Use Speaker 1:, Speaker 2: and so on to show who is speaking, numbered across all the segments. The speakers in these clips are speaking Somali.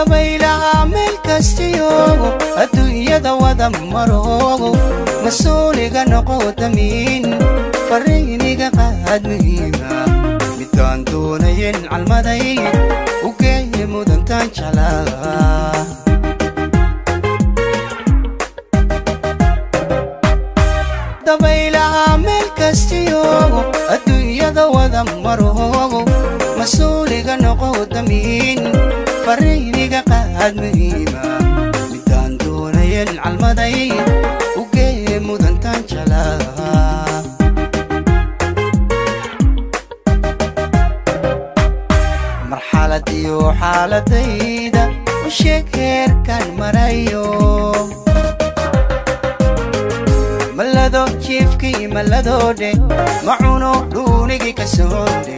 Speaker 1: dabaylaha meel kastiyo adduunyada wada maro mas'uuliga noqo damiin fariiniga qaad muhiima midaan doonayn calmaday u geeyay mudantaan jeclaa dabaylaha meel kastiyo adduunyada wada maro mas'uuliga noqo damiin fariiniga qaad muhiima midaan doonayn calmaday u geeyay mudantaan jeclaa marxaladiyo xaaladayda u sheeg heerkaan marayo malado jiifkii maladoodhe macuno dhuunigii ka soodhe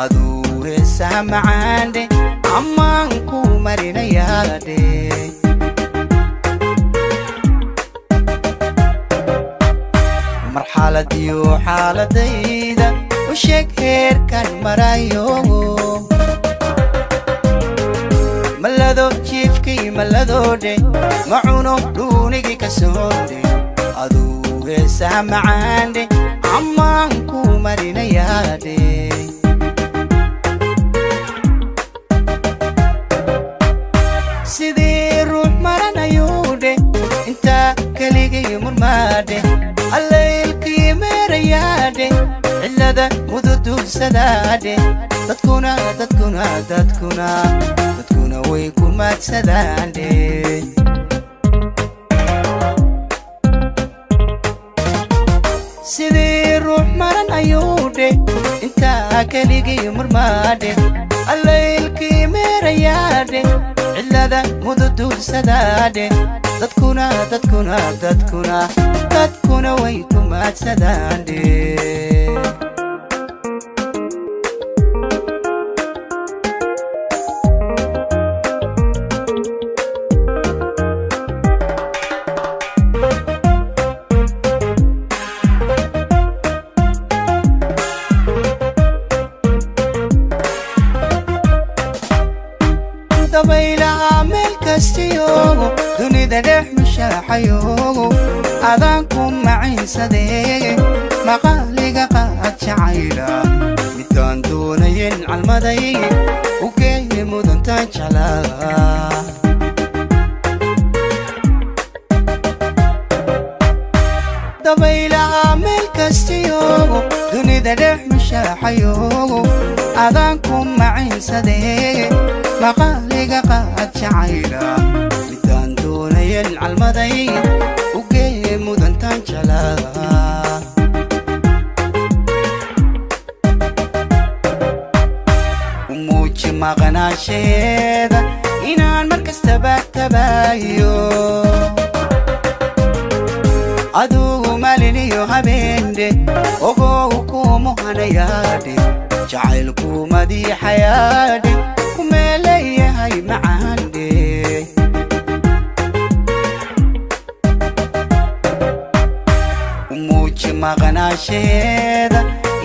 Speaker 1: aduu heesaha macaandhe ammaan ku marinayaadhe marxaladiyo xaaladayda u sheeg heerkaan marayo malado jiifkii maladoodhe macuno dhuunigii ka soodhe aduu heesaha macaandhe ammaan ku marinayaadhe sidii ruux maranayuudhe intaa keligay murmaadhe allaylkii meerayaadhe cillada mududulsadaadhe dadkuna way ku maadsadaandhe sidii ruux maranayuudhe intaa keligay murmaadhe allaylkii meerayaadhe cillada mududulsadaadhe dadkuna way ku maadsadaandhe dabaylaha meel kastiyo dunida dhex mushaaxayo adaan ku maciinsadee maqaaliga qaad jacayla midaan doonayn calmaday u geeyay mudantaan jeclaa dabaylaha meel kastiyo dunida dhex mushaaxayo adaan ku maciinsadee maqaaliga qaad jacayla midaan doonayn calmaday u geeyay mudantaan jeclaa u muuji maqnaansheeda inaan mar kastaba tabaayo adugu maliniyo habeendhe ogow kumuhanayaadhe jacaylku madiixayaadhe kumeeleeyahay macaandhe u muuji maqnaansheeda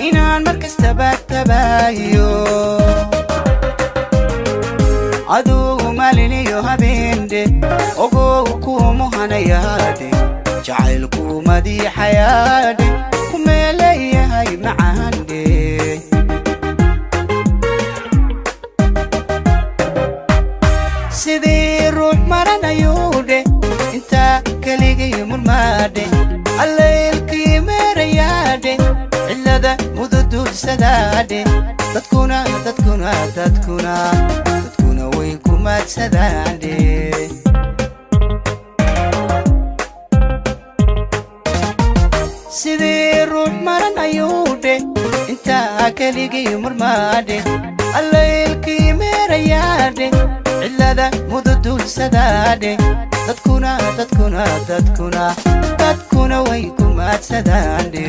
Speaker 1: inaan mar kastaba tabaayo adugu maliniyo habeendhe ogow kumuhanayaadhe jacaylku madiixayaadhe kumeeleeyahay macaandhe sidii ruux maranayuudhe intaa keligay murmaadhe allaylkii meerayaadhe cillada mududulsadaadhe dadkuna way ku maadsadaandhe sidii ruux maranayuudhe intaa keligay murmaadhe allaylkii meerayaadhe cillada mududulsadaadhe dadkuna way ku maadsadaandhe